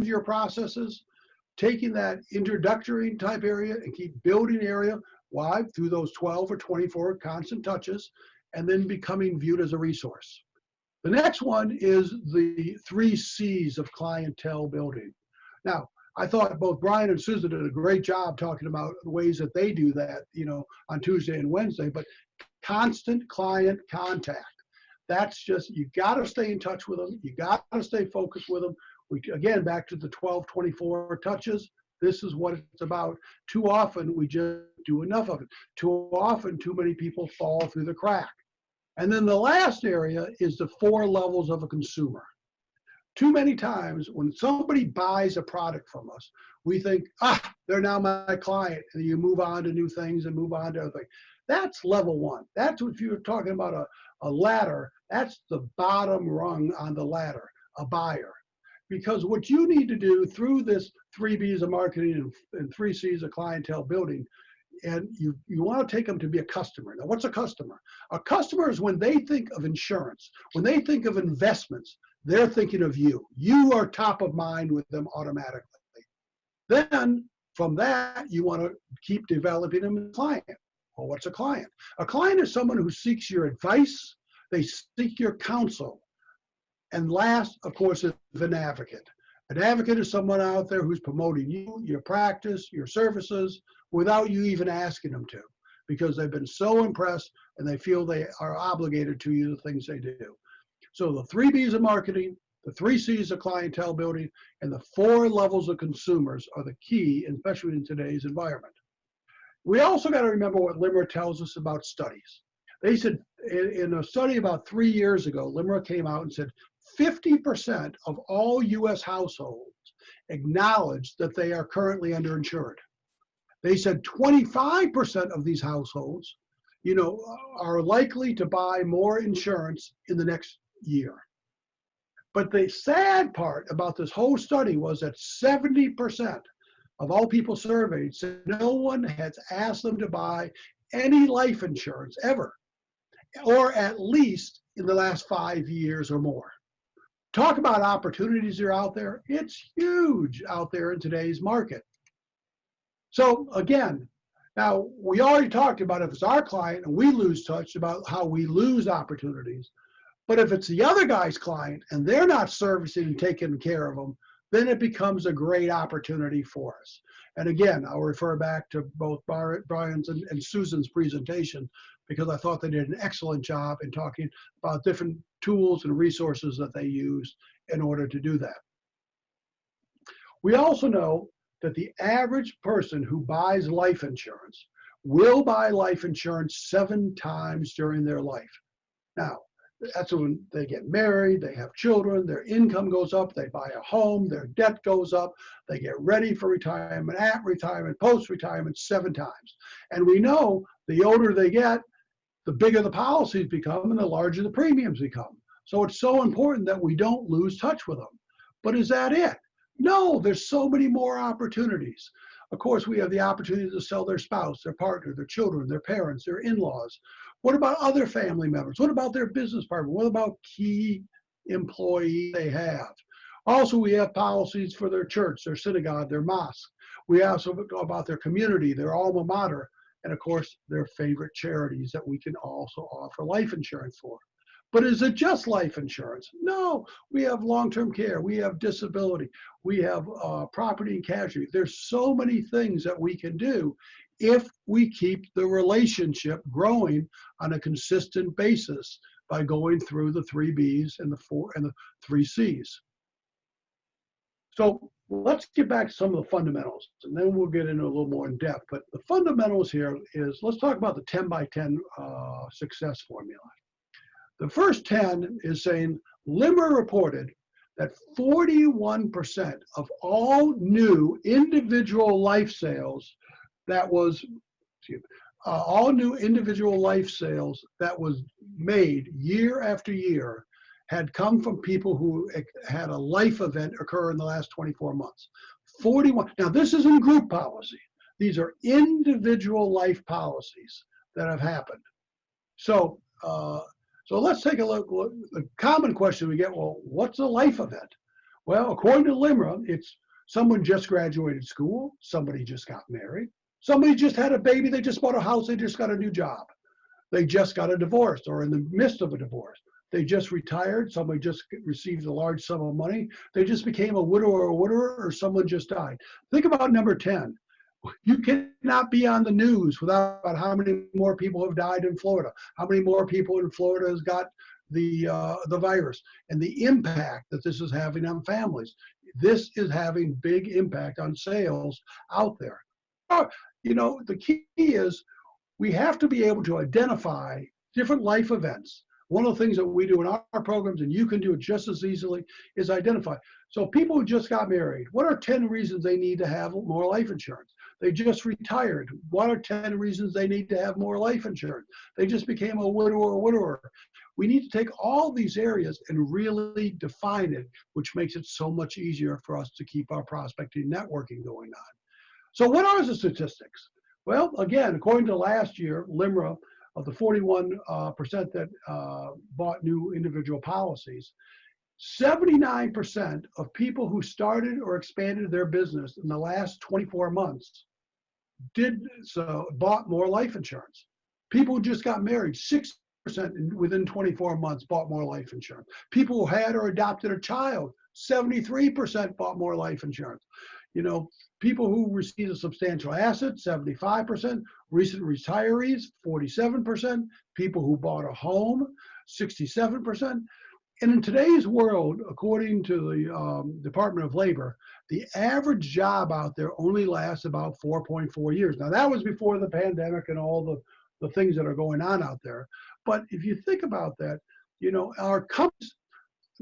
your processes, taking that introductory type area and keep building area. Why? Through those 12 or 24 constant touches, and then becoming viewed as a resource. The next one is the 3 C's of clientele building. Now, I thought both Brian and Susan did a great job talking about ways that they do that, on Tuesday and Wednesday, but constant client contact. That's just, you got to stay in touch with them. You got to stay focused with them. Again, back to the 12, 24 touches. This is what it's about. Too often, we just do enough of it. Too often, too many people fall through the crack. And then the last area is the 4 levels of a consumer. Too many times when somebody buys a product from us, we think, they're now my client, and you move on to new things and move on to other things. That's level 1. That's if you're talking about a ladder, that's the bottom rung on the ladder, a buyer. Because what you need to do through this 3 B's of marketing and 3 C's of clientele building, and you want to take them to be a customer. Now, what's a customer? A customer is when they think of insurance, when they think of investments, they're thinking of you. You are top of mind with them automatically. Then from that, you want to keep developing them as a client. Well, what's a client? A client is someone who seeks your advice, they seek your counsel. And last, of course, is an advocate. An advocate is someone out there who's promoting you, your practice, your services, without you even asking them to, because they've been so impressed and they feel they are obligated to you the things they do. So the 3 B's of marketing, the 3 C's of clientele building, and the 4 levels of consumers are the key, especially in today's environment. We also got to remember what Limerick tells us about studies. They said in a study about 3 years ago, Limerick came out and said 50% of all U.S. households acknowledge that they are currently underinsured. They said 25% of these households, are likely to buy more insurance in the next year. But the sad part about this whole study was that 70% of all people surveyed said no one has asked them to buy any life insurance ever, or at least in the last 5 years or more. Talk about opportunities that are out there. It's huge out there in today's market. So again, now we already talked about if it's our client and we lose touch about how we lose opportunities. But if it's the other guy's client and they're not servicing and taking care of them, then it becomes a great opportunity for us. And again, I'll refer back to both Brian's and Susan's presentation, because I thought they did an excellent job in talking about different tools and resources that they use in order to do that. We also know that the average person who buys life insurance will buy life insurance 7 times during their life. Now, that's when they get married, they have children, their income goes up, they buy a home, their debt goes up, they get ready for retirement, at retirement, post-retirement 7 times. And we know the older they get, the bigger the policies become and the larger the premiums become. So it's so important that we don't lose touch with them. But is that it? No, there's so many more opportunities. Of course, we have the opportunity to sell their spouse, their partner, their children, their parents, their in-laws. What about other family members? What about their business partner? What about key employees they have? Also, we have policies for their church, their synagogue, their mosque. We also talk about their community, their alma mater, and of course, their favorite charities that we can also offer life insurance for. But is it just life insurance? No, we have long-term care, we have disability, we have property and casualty. There's so many things that we can do if we keep the relationship growing on a consistent basis by going through the 3 B's and the 3 C's. So let's get back to some of the fundamentals, and then we'll get into a little more in depth. But the fundamentals here is, let's talk about the 10 by 10 success formula. The first 10 is saying, Limmer reported that 41% of all new individual life sales that was, all new individual life sales that was made year after year had come from people who had a life event occur in the last 24 months. 41. Now, this isn't group policy. These are individual life policies that have happened. So let's take a look. The common question we get, well, what's a life event? Well, according to LIMRA, it's someone just graduated school, somebody just got married, somebody just had a baby, they just bought a house, they just got a new job. They just got a divorce or in the midst of a divorce. They just retired. Somebody just received a large sum of money. They just became a widower or a widower, or someone just died. Think about number 10. You cannot be on the news without how many more people have died in Florida, how many more people in Florida has got the virus, and the impact that this is having on families. This is having big impact on sales out there. The key is we have to be able to identify different life events. One of the things that we do in our programs, and you can do it just as easily, is identify. So people who just got married, what are 10 reasons they need to have more life insurance? They just retired. What are 10 reasons they need to have more life insurance? They just became a widower or widower. We need to take all these areas and really define it, which makes it so much easier for us to keep our prospecting networking going on. So what are the statistics? Well, again, according to last year, LIMRA, of the 41% that bought new individual policies, 79% of people who started or expanded their business in the last 24 months bought more life insurance. People who just got married, 6% within 24 months bought more life insurance. People who had or adopted a child, 73% bought more life insurance. People who received a substantial asset, 75%, recent retirees, 47%, people who bought a home, 67%. And in today's world, according to the Department of Labor, the average job out there only lasts about 4.4 years. Now, that was before the pandemic and all the things that are going on out there. But if you think about that, our companies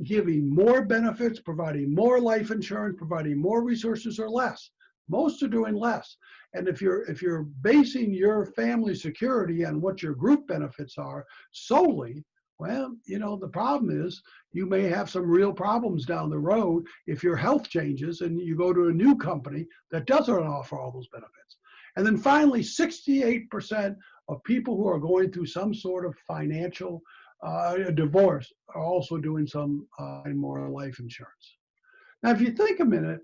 giving more benefits, providing more life insurance, providing more resources, or less. Most are doing less. And if you're basing your family security on what your group benefits are solely, well, the problem is you may have some real problems down the road if your health changes and you go to a new company that doesn't offer all those benefits. And then finally, 68% of people who are going through some sort of financial divorce are also doing some more life insurance. Now, if you think a minute,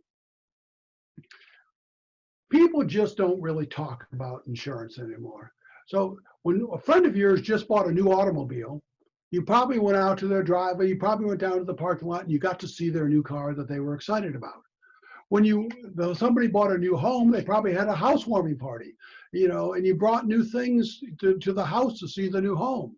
people just don't really talk about insurance anymore. So when a friend of yours just bought a new automobile, you probably went out to their driveway, you probably went down to the parking lot, and you got to see their new car that they were excited about. When somebody bought a new home, they probably had a housewarming party, and you brought new things to the house to see the new home.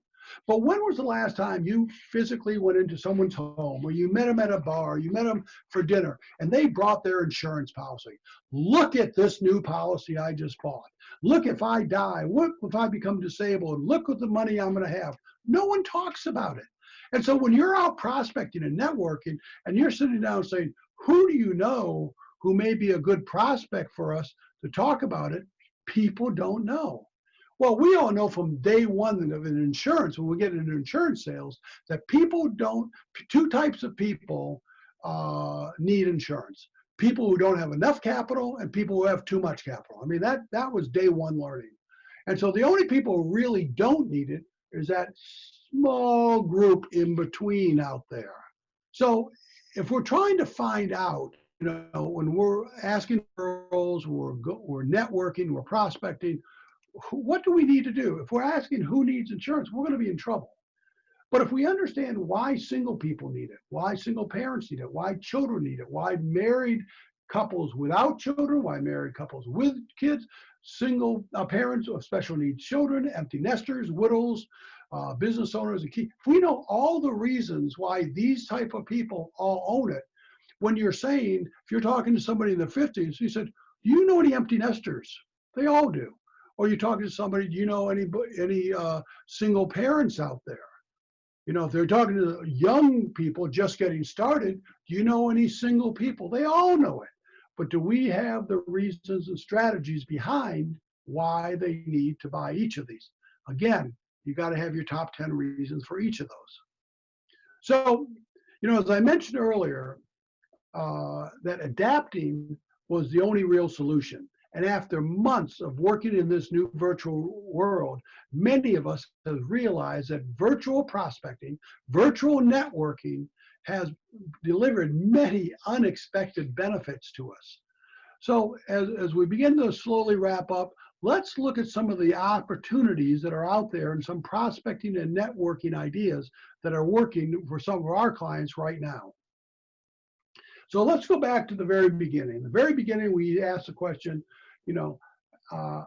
But when was the last time you physically went into someone's home, or you met them at a bar, you met them for dinner, and they brought their insurance policy? Look at this new policy I just bought. Look, if I die, look if I become disabled, look at the money I'm going to have. No one talks about it. And so when you're out prospecting and networking, and you're sitting down saying, who do you know who may be a good prospect for us to talk about it? People don't know. Well, we all know from day one of an insurance, when we get into insurance sales, that two types of people need insurance. People who don't have enough capital and people who have too much capital. I mean, that was day one learning. And so the only people who really don't need it is that small group in between out there. So if we're trying to find out, when we're asking girls, we're networking, we're prospecting, what do we need to do? If we're asking who needs insurance, we're going to be in trouble. But if we understand why single people need it, why single parents need it, why children need it, why married couples without children, why married couples with kids, single parents of special needs children, empty nesters, widows, business owners, if we know all the reasons why these type of people all own it, when you're saying, if you're talking to somebody in the 50s, you said, do you know any empty nesters? They all do. Or you're talking to somebody, do you know any single parents out there? If they're talking to young people just getting started, do you know any single people? They all know it. But do we have the reasons and strategies behind why they need to buy each of these? Again, you got to have your top 10 reasons for each of those. So, as I mentioned earlier, that adapting was the only real solution. And after months of working in this new virtual world, many of us have realized that virtual prospecting, virtual networking has delivered many unexpected benefits to us. So as we begin to slowly wrap up, let's look at some of the opportunities that are out there and some prospecting and networking ideas that are working for some of our clients right now. So let's go back to the very beginning. The very beginning, we asked the question, you know,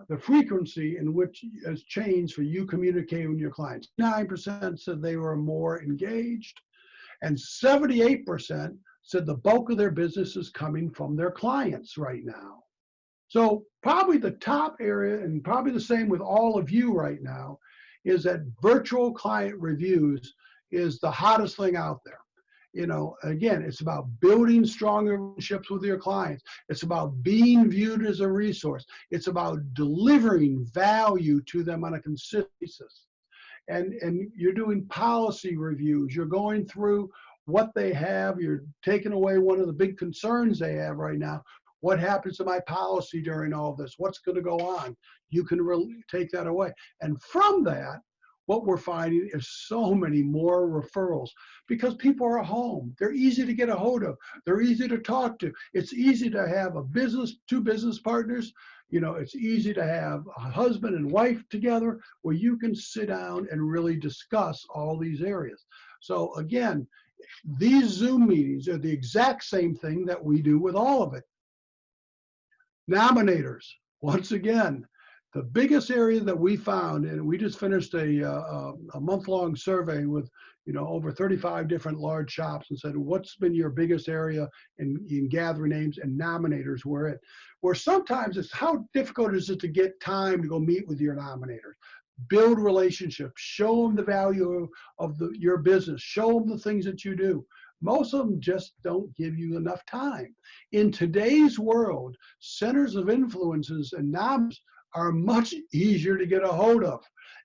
the frequency in which has changed for you communicating with your clients. 9% said they were more engaged, and 78% said the bulk of their business is coming from their clients right now. So probably the top area, and probably the same with all of you right now, is that virtual client reviews is the hottest thing out there. You know, again, it's about building strong relationships with your clients. It's about being viewed as a resource. It's about delivering value to them on a consistent basis. And you're doing policy reviews. You're going through what they have. You're taking away one of the big concerns they have right now. What happens to my policy during all this? What's going to go on? You can really take that away. And from that, what we're finding is so many more referrals because people are home. They're easy to get a hold of. They're easy to talk to. It's easy to have two business partners. You know, it's easy to have a husband and wife together where you can sit down and really discuss all these areas. So again, these Zoom meetings are the exact same thing that we do with all of it. Nominators, once again, the biggest area that we found, and we just finished a month-long survey with over 35 different large shops and said, what's been your biggest area in gathering names, and nominators were it. Where sometimes it's how difficult is it to get time to go meet with your nominators, build relationships, show them the value of your business, show them the things that you do. Most of them just don't give you enough time. In today's world, centers of influences and noms are much easier to get a hold of.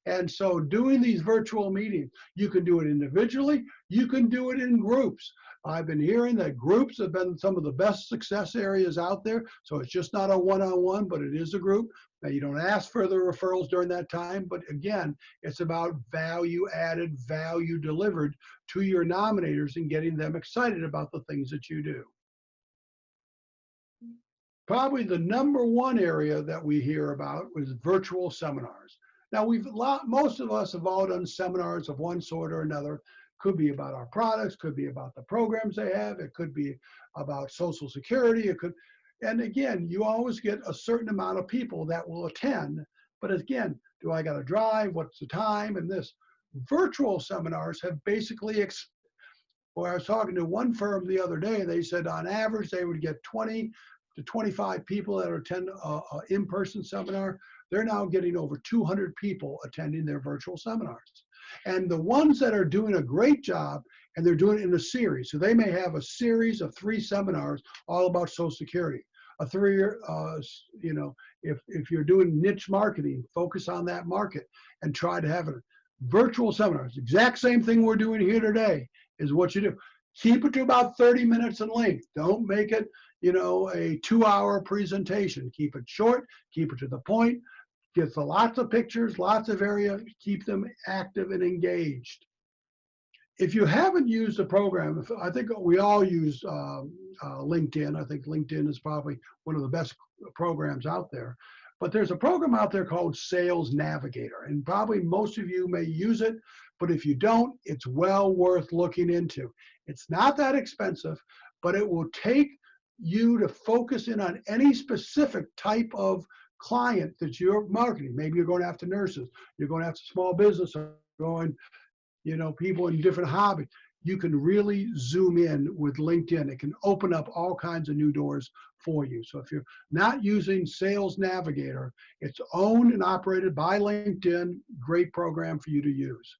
And so doing these virtual meetings, you can do it individually, you can do it in groups. I've been hearing that groups have been some of the best success areas out there. So it's just not a one-on-one, but it is a group. Now you don't ask for the referrals during that time, but again, it's about value added, value delivered to your nominators and getting them excited about the things that you do. Probably the number one area that we hear about was virtual seminars. Now most of us have all done seminars of one sort or another. Could be about our products, could be about the programs they have, it could be about Social Security, and again, you always get a certain amount of people that will attend, but again, do I got to drive? What's the time? And this virtual seminars have basically, well, I was talking to one firm the other day, they said on average they would get 20 to 25 people that attend an in-person seminar. They're now getting over 200 people attending their virtual seminars. And the ones that are doing a great job, and they're doing it in a series. So they may have a series of 3 seminars all about Social Security. A 3-year, if you're doing niche marketing, focus on that market and try to have it. Virtual seminars, exact same thing we're doing here today is what you do. Keep it to about 30 minutes in length. Don't make it, a 2-hour presentation. Keep it short, keep it to the point, get lots of pictures, lots of area, keep them active and engaged. If you haven't used the program, I think we all use LinkedIn. I think LinkedIn is probably one of the best programs out there. But there's a program out there called Sales Navigator, and probably most of you may use it, but if you don't, it's well worth looking into. It's not that expensive, but it will take you to focus in on any specific type of client that you're marketing. Maybe you're going after nurses, you're going after small business, going, people in different hobbies. You can really zoom in with LinkedIn. It can open up all kinds of new doors for you. So if you're not using Sales Navigator, it's owned and operated by LinkedIn. Great program for you to use.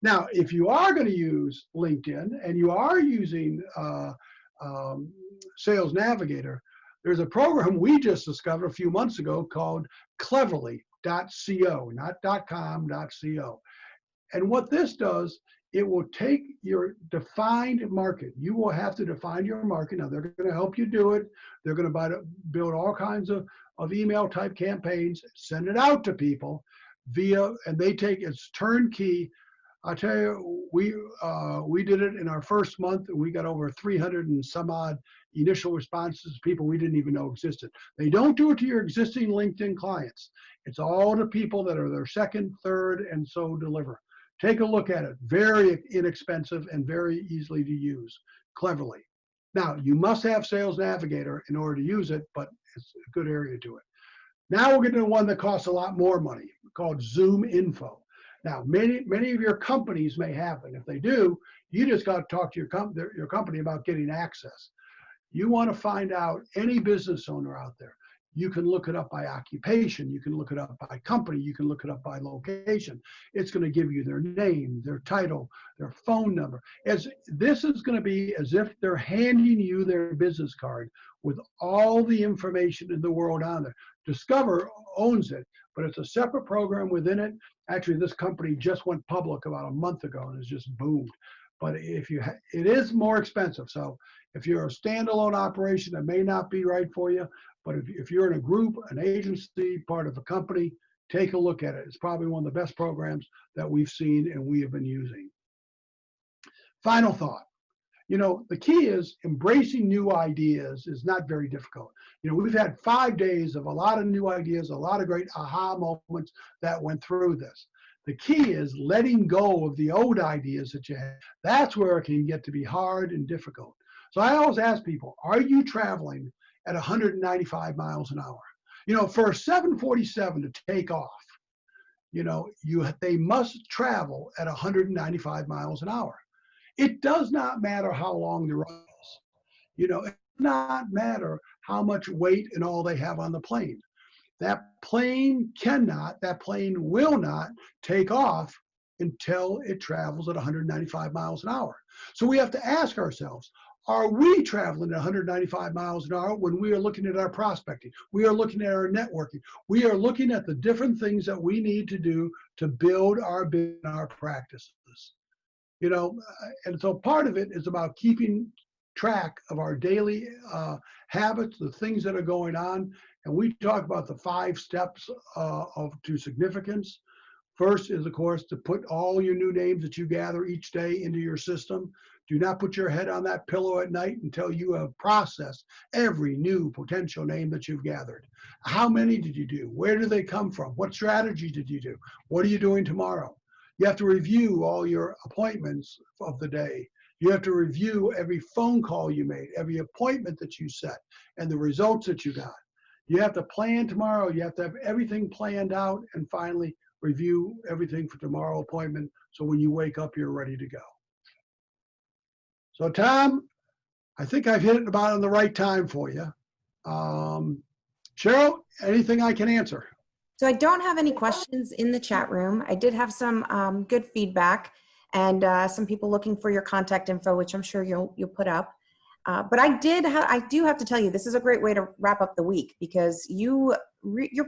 Now, if you are going to use LinkedIn and you are using Sales Navigator, there's a program we just discovered a few months ago called Cleverly.co, not .com, .co. And what this does, it will take your defined market. You will have to define your market. Now, they're going to help you do it. They're going to build all kinds of email type campaigns, send it out to people and they take its turnkey I tell you, we did it in our first month, and we got over 300 and some odd initial responses, people we didn't even know existed. They don't do it to your existing LinkedIn clients. It's all to people that are their second, third, and so deliver. Take a look at it. Very inexpensive and very easily to use, cleverly. Now, you must have Sales Navigator in order to use it, but it's a good area to do it. Now we're getting to one that costs a lot more money, called Zoom Info. Now, many of your companies may have it. If they do, you just got to talk to your company about getting access. You want to find out any business owner out there. You can look it up by occupation. You can look it up by company. You can look it up by location. It's going to give you their name, their title, their phone number. This is going to be as if they're handing you their business card with all the information in the world on there. Discover owns it, but it's a separate program within it. Actually, this company just went public about a month ago and has just boomed. But it is more expensive. So if you're a standalone operation, it may not be right for you. But if you're in a group, an agency, part of a company, take a look at it. It's probably one of the best programs that we've seen and we have been using. Final thought. The key is embracing new ideas is not very difficult. We've had 5 days of a lot of new ideas, a lot of great aha moments that went through this. The key is letting go of the old ideas that you have. That's where it can get to be hard and difficult. So I always ask people, are you traveling at 195 miles an hour? For a 747 to take off, they must travel at 195 miles an hour. It does not matter how long the run is. It does not matter how much weight and all they have on the plane. That plane will not take off until it travels at 195 miles an hour. So we have to ask ourselves, are we traveling at 195 miles an hour when we are looking at our prospecting? We are looking at our networking. We are looking at the different things that we need to do to build our business and our practices. And so part of it is about keeping track of our daily habits, the things that are going on. And we talk about the 5 steps to significance. First is, of course, to put all your new names that you gather each day into your system. Do not put your head on that pillow at night until you have processed every new potential name that you've gathered. How many did you do? Where do they come from? What strategy did you do? What are you doing tomorrow? You have to review all your appointments of the day. You have to review every phone call you made, every appointment that you set, and the results that you got. You have to plan tomorrow. You have to have everything planned out, and finally review everything for tomorrow appointment so when you wake up, you're ready to go. So Tom, I think I've hit it about on the right time for you. Cheryl, anything I can answer? So I don't have any questions in the chat room. I did have some good feedback and some people looking for your contact info, which I'm sure you'll put up. But I do have to tell you, this is a great way to wrap up the week because your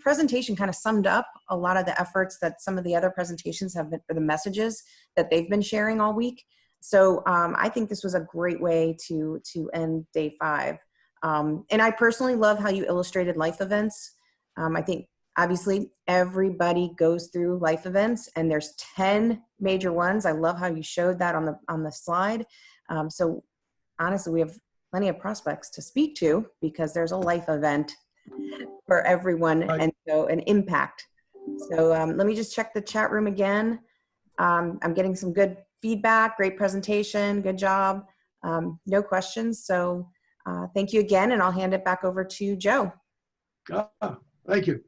presentation kind of summed up a lot of the efforts that some of the other presentations have been, or the messages that they've been sharing all week. So I think this was a great way to end day 5. And I personally love how you illustrated life events. I think obviously everybody goes through life events and there's 10 major ones. I love how you showed that on the slide. So honestly, we have plenty of prospects to speak to because there's a life event for everyone, right, and so an impact. So let me just check the chat room again. I'm getting some good feedback, great presentation, good job. No questions. So thank you again, and I'll hand it back over to Joe. Thank you.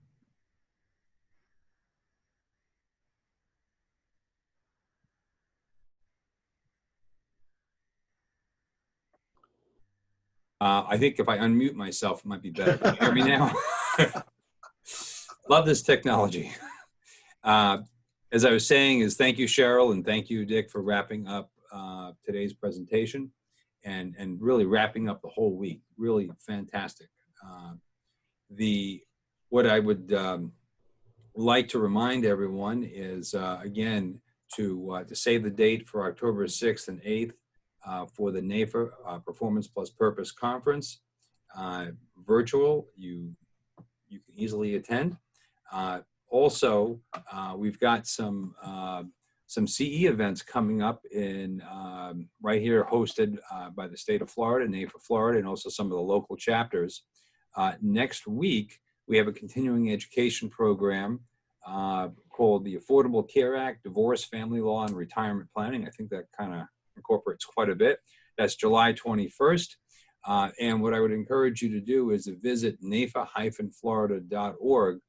I think if I unmute myself, it might be better. Can you hear me now? Love this technology. As I was saying, thank you, Cheryl, and thank you, Dick, for wrapping up today's presentation and really wrapping up the whole week. Really fantastic. What I would like to remind everyone is, again, to save the date for October 6th and 8th for the NAFA Performance Plus Purpose Conference. Virtual, you can easily attend. Also, we've got some some CE events coming up in right here, hosted by the state of Florida, NAFA Florida, and also some of the local chapters. Next week, we have a continuing education program called the Affordable Care Act, Divorce, Family Law, and Retirement Planning. I think that kind of incorporates quite a bit. That's July 21st. And what I would encourage you to do is to visit nafa-florida.org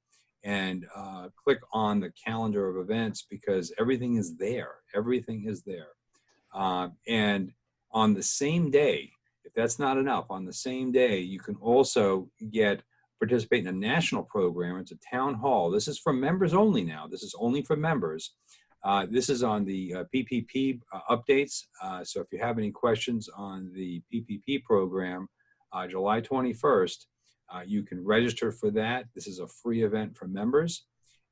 and click on the calendar of events, because everything is there. Everything is there. And on the same day, if that's not enough, on the same day, you can also participate in a national program. It's a town hall. This is for members only now. This is only for members. This is on the PPP updates. So if you have any questions on the PPP program, July 21st, you can register for that. This is a free event for members.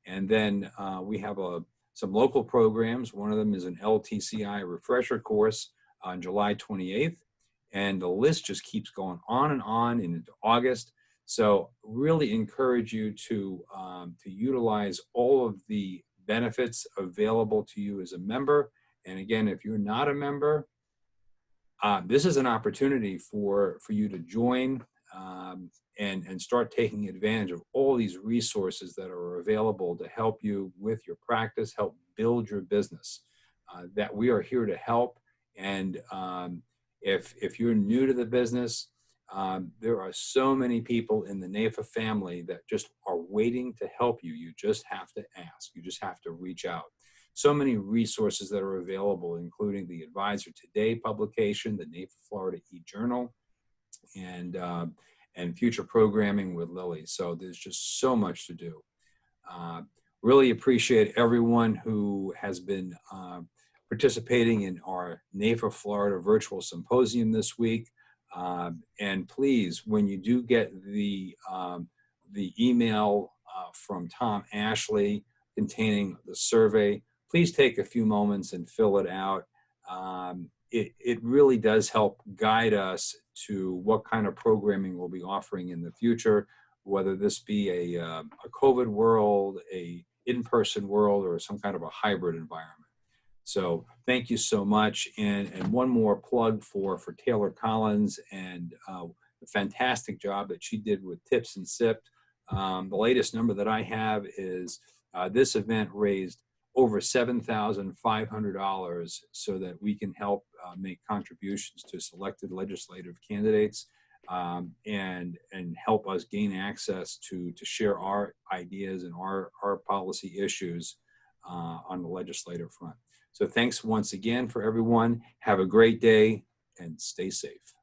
And then we have some local programs. One of them is an LTCI refresher course on July 28th. And the list just keeps going on and on into August. So really encourage you to utilize all of the benefits available to you as a member. And again, if you're not a member, this is an opportunity for you to join and start taking advantage of all these resources that are available to help you with your practice, help build your business. That we are here to help. And if you're new to the business, there are so many people in the NAFA family that just are waiting to help you. You just have to ask. You just have to reach out. So many resources that are available, including the Advisor Today publication, the NAFA Florida e-journal, and future programming with Lily. So there's just so much to do. Really appreciate everyone who has been participating in our NAFA Florida virtual symposium this week. And please, when you do get the email from Tom Ashley containing the survey, please take a few moments and fill it out. It really does help guide us to what kind of programming we'll be offering in the future, whether this be a COVID world, a in-person world, or some kind of a hybrid environment. So thank you so much. And one more plug for Taylor Collins and the fantastic job that she did with Tips and Sipped. The latest number that I have is this event raised over $7,500 so that we can help make contributions to selected legislative candidates and help us gain access to share our ideas and our policy issues on the legislative front. So thanks once again for everyone. Have a great day and stay safe.